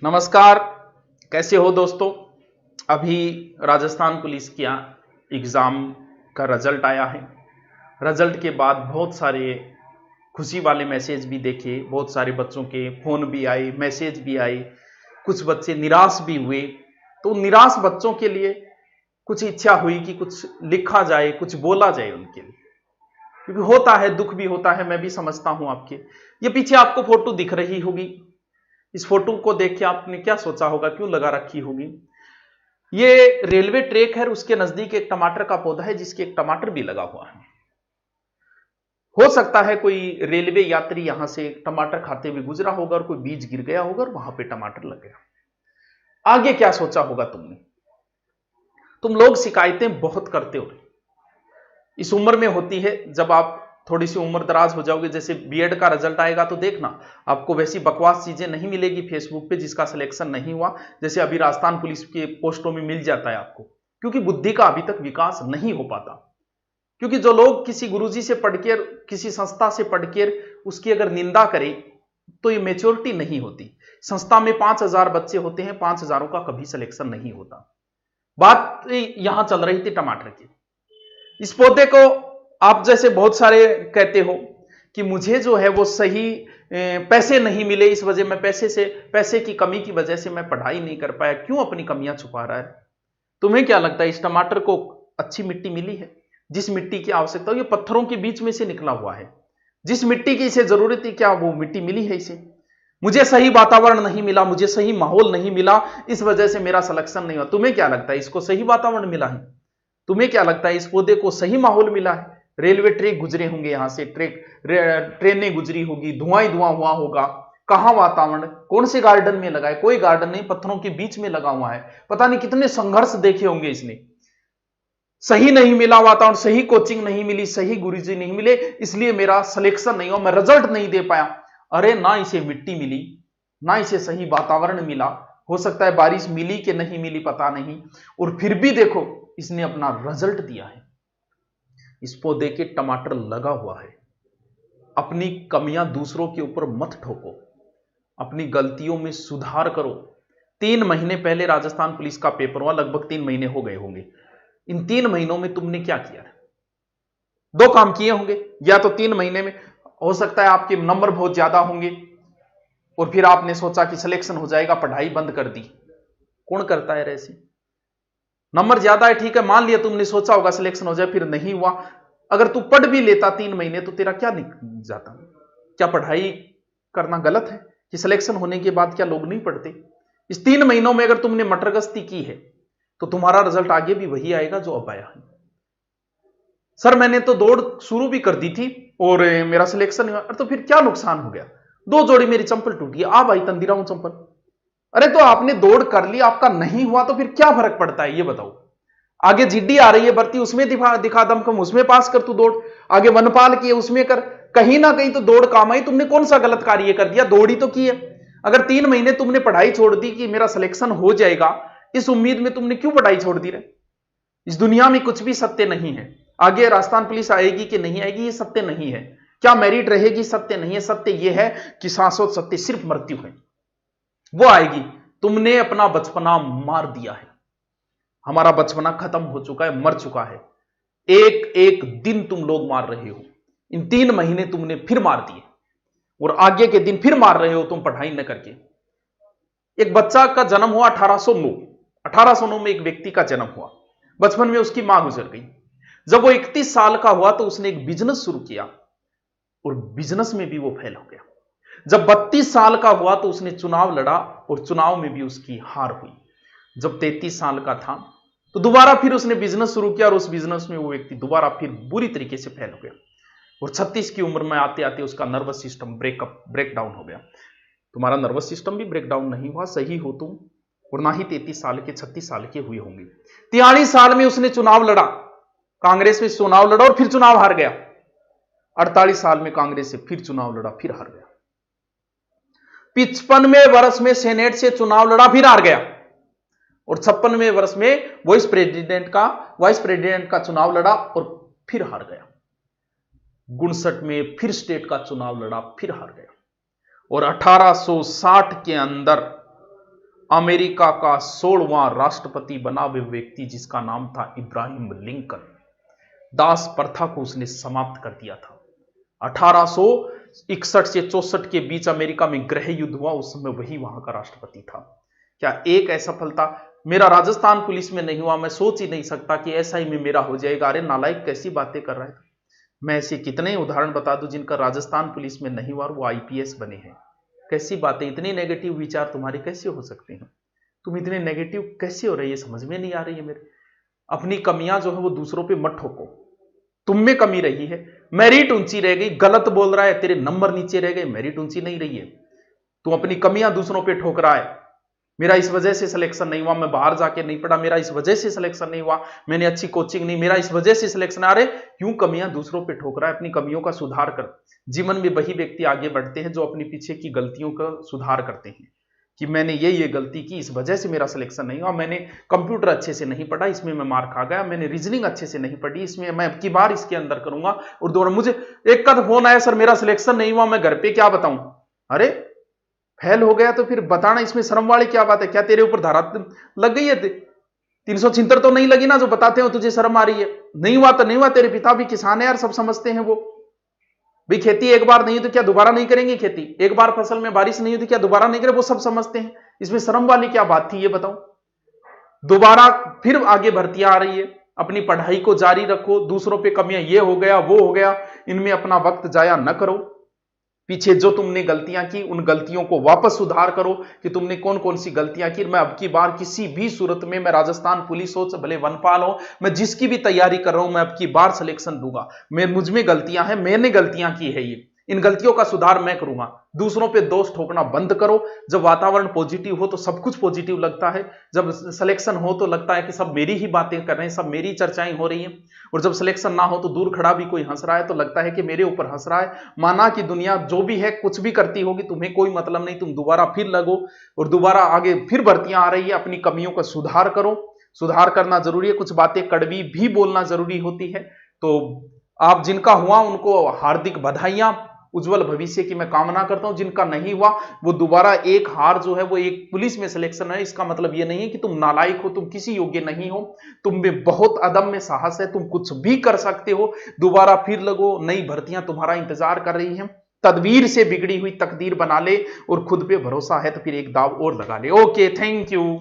नमस्कार। कैसे हो दोस्तों। अभी राजस्थान पुलिस का एग्ज़ाम का रिजल्ट आया है। रिजल्ट के बाद बहुत सारे खुशी वाले मैसेज भी देखे, बहुत सारे बच्चों के फ़ोन भी आए, मैसेज भी आए, कुछ बच्चे निराश भी हुए। तो निराश बच्चों के लिए कुछ इच्छा हुई कि कुछ लिखा जाए, कुछ बोला जाए उनके लिए, क्योंकि होता है, दुख भी होता है, मैं भी समझता हूं आपके। ये पीछे आपको फोटो दिख रही होगी, इस फोटो को देख के आपने क्या सोचा होगा, क्यों लगा रखी होगी। ये रेलवे ट्रैक है, उसके नजदीक एक टमाटर का पौधा है जिसके एक टमाटर भी लगा हुआ है। हो सकता है कोई रेलवे यात्री यहां से टमाटर खाते हुए गुजरा होगा और कोई बीज गिर गया होगा और वहां पे टमाटर लग गया। आगे क्या सोचा होगा तुमने। तुम लोग शिकायतें बहुत करते हो, इस उम्र में होती है। जब आप थोड़ी सी उम्र दराज हो जाओगे, जैसे बीएड का रिजल्ट आएगा तो देखना आपको वैसी बकवास चीजें नहीं मिलेगी फेसबुक पे जिसका सिलेक्शन नहीं हुआ, जैसे अभी राजस्थान पुलिस के पोस्टों में मिल जाता है आपको, क्योंकि बुद्धि का अभी तक विकास नहीं हो पाता। क्योंकि जो लोग किसी गुरुजी से पढ़कर, किसी संस्था से पढ़कर उसकी अगर निंदा करे तो ये मेच्योरिटी नहीं होती। संस्था में 5,000 बच्चे होते हैं, 5,000 का कभी सिलेक्शन नहीं होता। बात यहां चल रही थी टमाटर की। इस पौधे को आप जैसे बहुत सारे कहते हो कि मुझे जो है वो सही पैसे नहीं मिले, इस वजह मैं पैसे की कमी की वजह से मैं पढ़ाई नहीं कर पाया। क्यों अपनी कमियां छुपा रहा है। तुम्हें क्या लगता है इस टमाटर को अच्छी मिट्टी मिली है, जिस मिट्टी की आवश्यकता हो। ये पत्थरों के बीच में से निकला हुआ है, जिस मिट्टी की इसे जरूरत है क्या वो मिट्टी मिली है इसे। मुझे सही वातावरण नहीं मिला, मुझे सही माहौल नहीं मिला, इस वजह से मेरा सिलेक्शन नहीं हुआ। तुम्हें क्या लगता है इसको सही वातावरण मिला है। तुम्हें क्या लगता है इस पौधे को सही माहौल मिला है। रेलवे ट्रैक गुजरे होंगे, यहां से ट्रेनें गुजरी होगी, धुआं ही धुआं हुआ होगा। कहां वातावरण, कौन से गार्डन में लगा है। कोई गार्डन नहीं, पत्थरों के बीच में लगा हुआ है। पता नहीं कितने संघर्ष देखे होंगे इसने। सही नहीं मिला वातावरण, सही कोचिंग नहीं मिली, सही गुरुजी नहीं मिले, इसलिए मेरा सिलेक्शन नहीं हुआ, मैं रिजल्ट नहीं दे पाया। अरे ना इसे मिट्टी मिली, ना इसे सही वातावरण मिला। हो सकता है बारिश मिली कि नहीं मिली पता नहीं, और फिर भी देखो इसने अपना रिजल्ट दिया है। इस पौधे के टमाटर लगा हुआ है। अपनी कमियां दूसरों के ऊपर मत ठोको, अपनी गलतियों में सुधार करो। 3 महीने पहले राजस्थान पुलिस का पेपर हुआ, लगभग 3 महीने हो गए होंगे। इन 3 महीनों में तुमने क्या किया है। 2 काम किए होंगे, या तो 3 महीने में हो सकता है आपके नंबर बहुत ज्यादा होंगे और फिर आपने सोचा कि सिलेक्शन हो जाएगा, पढ़ाई बंद कर दी। कौन करता है ऐसे। नंबर ज्यादा है, ठीक है, मान लिया तुमने सोचा होगा सिलेक्शन हो जाए, फिर नहीं हुआ। अगर तू पढ़ भी लेता 3 महीने तो तेरा क्या निकल जाता। क्या पढ़ाई करना गलत है कि सिलेक्शन होने के बाद क्या लोग नहीं पढ़ते। इस 3 महीनों में अगर तुमने मटरगश्ती की है तो तुम्हारा रिजल्ट आगे भी वही आएगा जो अब आया है। सर मैंने तो दौड़ शुरू भी कर दी थी और मेरा सिलेक्शन हुआ, तो फिर क्या नुकसान हो गया। 2 जोड़ी मेरी चंपल टूट गई, आ भाई तंदीरा हूं चंपल। अरे तो आपने दौड़ कर ली, आपका नहीं हुआ तो फिर क्या फर्क पड़ता है ये बताओ। आगे जीडी आ रही है भर्ती, उसमें दिखा दमखम, उसमें पास कर तू दौड़। आगे वनपाल की है उसमें कर, कहीं ना कहीं तो दौड़ काम आई। तुमने कौन सा गलत कार्य कर दिया, दौड़ी तो की है। अगर 3 महीने तुमने पढ़ाई छोड़ दी कि मेरा सिलेक्शन हो जाएगा, इस उम्मीद में तुमने क्यों पढ़ाई छोड़ दी रहे। इस दुनिया में कुछ भी सत्य नहीं है। आगे राजस्थान पुलिस आएगी कि नहीं आएगी ये सत्य नहीं है, क्या मेरिट रहेगी सत्य नहीं है। सत्य यह है कि शाश्वत सत्य सिर्फ मृत्यु है, वो आएगी। तुमने अपना बचपना मार दिया है, हमारा बचपना खत्म हो चुका है, मर चुका है। एक एक दिन तुम लोग मार रहे हो। इन 3 महीने तुमने फिर मार दिए और आगे के दिन फिर मार रहे हो तुम पढ़ाई न करके। एक बच्चा का जन्म हुआ 1809 में एक व्यक्ति का जन्म हुआ। बचपन में उसकी मां गुजर गई। जब वो 31 साल का हुआ तो उसने एक बिजनेस शुरू किया और बिजनेस में भी वो फेल हो गया। जब 32 साल का हुआ तो उसने चुनाव लड़ा और चुनाव में भी उसकी हार हुई। जब 33 साल का था तो दोबारा फिर उसने बिजनेस शुरू किया और उस बिजनेस में वो व्यक्ति दोबारा फिर बुरी तरीके से फेल हो गया। और 36 की उम्र में आते आते उसका नर्वस सिस्टम ब्रेक डाउन हो गया। तुम्हारा नर्वस सिस्टम भी ब्रेक डाउन नहीं हुआ, सही हो तुम, और ना ही 33 साल के 36 साल के हुए होंगे। 43 साल में उसने चुनाव लड़ा, कांग्रेस में चुनाव लड़ा और फिर चुनाव हार गया। 48 साल में कांग्रेस से फिर चुनाव लड़ा, फिर हार गया। 55वें वर्ष में सेनेट से चुनाव लड़ा, फिर हार गया। और 56वें वर्ष में वाइस प्रेसिडेंट का चुनाव लड़ा और फिर हार गया। 59 में फिर स्टेट का चुनाव लड़ा, फिर हार गया। और 1860 के अंदर अमेरिका का 16वां राष्ट्रपति बना वह व्यक्ति जिसका नाम था इब्राहिम लिंकन। दास प्रथा को उसने समाप्त कर दिया था। 1861 से 64 के बीच अमेरिका में गृह युद्ध हुआ, उस समय वही वहां का राष्ट्रपति था। क्या एक असफलता मेरा राजस्थान पुलिस में नहीं हुआ, मैं सोच ही नहीं सकता कि ऐसा ही में मेरा हो जाएगा। अरे नालायक, कैसी बातें कर रहा है। मैं ऐसे कितने उदाहरण बता दूं जिनका राजस्थान पुलिस में नहीं हुआ और वो आईपीएस बने हैं। कैसी बातें, इतने नेगेटिव विचार तुम्हारे कैसे हो सकते हैं? तुम इतने नेगेटिव कैसे हो रही है, समझ में नहीं आ रही है मेरे। अपनी कमियां जो है वो दूसरों पे मत ठोको। तुम में कमी रही है, मेरिट ऊंची रह गई। गलत बोल रहा है, तेरे नंबर नीचे रह गए, मेरिट ऊंची नहीं रही है। तू अपनी कमियां दूसरों पे ठोक रहा है। मेरा इस वजह से सिलेक्शन नहीं हुआ, मैं बाहर जाके नहीं पढ़ा, मेरा इस वजह से सिलेक्शन नहीं हुआ, मैंने अच्छी कोचिंग नहीं, मेरा इस वजह से सिलेक्शन। अरे क्यों कमियां दूसरों पे ठोक रहा है? अपनी कमियों का सुधार कर। जीवन में वही व्यक्ति आगे बढ़ते हैं जो अपनी पीछे की गलतियों का सुधार करते हैं कि मैंने ये गलती की, इस वजह से मेरा सिलेक्शन नहीं हुआ, मैंने कंप्यूटर अच्छे से नहीं पढ़ा, इसमें मैं मार खा गया, मैंने रीजनिंग अच्छे से नहीं पढ़ी, इसमें मैं अब की बार इसके अंदर करूंगा। और दोबारा मुझे एक का फोन आया, सर मेरा सिलेक्शन नहीं हुआ, मैं घर पे क्या बताऊं? अरे फेल हो गया तो फिर बताना, इसमें शर्म वाली क्या बात है? क्या तेरे ऊपर धारा लग गई है? 376 तो नहीं लगी ना जो बताते हो तुझे शर्म आ रही है? नहीं हुआ तो नहीं हुआ, तेरे पिता भी किसान है यार, सब समझते हैं वो भी। खेती एक बार नहीं तो क्या दोबारा नहीं करेंगे? खेती एक बार फसल में बारिश नहीं हुई तो क्या दोबारा नहीं करें? वो सब समझते हैं। इसमें शर्म वाली क्या बात थी ये बताओ? दोबारा फिर आगे भर्तियां आ रही है, अपनी पढ़ाई को जारी रखो। दूसरों पे कमियां, ये हो गया वो हो गया, इनमें अपना वक्त जाया न करो। पीछे जो तुमने गलतियां की उन गलतियों को वापस सुधार करो कि तुमने कौन कौन सी गलतियां की। मैं अब की बार किसी भी सूरत में, मैं राजस्थान पुलिस हो भले वनपाल हो, मैं जिसकी भी तैयारी कर रहा हूं, मैं अब की बार सिलेक्शन दूंगा। मुझ में गलतियां हैं, मैंने गलतियां की है, ये इन गलतियों का सुधार मैं करूंगा। दूसरों पे दोष ठोकना बंद करो। जब वातावरण पॉजिटिव हो तो सब कुछ पॉजिटिव लगता है, जब सिलेक्शन हो तो लगता है कि सब मेरी ही बातें कर रहे हैं, सब मेरी चर्चाएं हो रही हैं। और जब सिलेक्शन ना हो तो दूर खड़ा भी कोई हंस रहा है तो लगता है कि मेरे ऊपर हंस रहा है। माना कि दुनिया जो भी है कुछ भी करती होगी, तुम्हें कोई मतलब नहीं, तुम दोबारा फिर लगो और दोबारा आगे फिर भर्तियां आ रही है। अपनी कमियों का सुधार करो, सुधार करना जरूरी है। कुछ बातें कड़वी भी बोलना जरूरी होती है। तो आप जिनका हुआ उनको हार्दिक बधाइयां, उज्जवल भविष्य की मैं कामना करता हूं। जिनका नहीं हुआ वो दोबारा एक हार जो है वो एक पुलिस में सिलेक्शन है, इसका मतलब ये नहीं है कि तुम नालायक हो, तुम किसी योग्य नहीं हो। तुम में बहुत अदम्य साहस है, तुम कुछ भी कर सकते हो। दोबारा फिर लगो, नई भर्तियां तुम्हारा इंतजार कर रही हैं। तदबीर से बिगड़ी हुई तकदीर बना ले और खुद पे भरोसा है तो फिर एक दाव और लगा ले। Okay, thank you.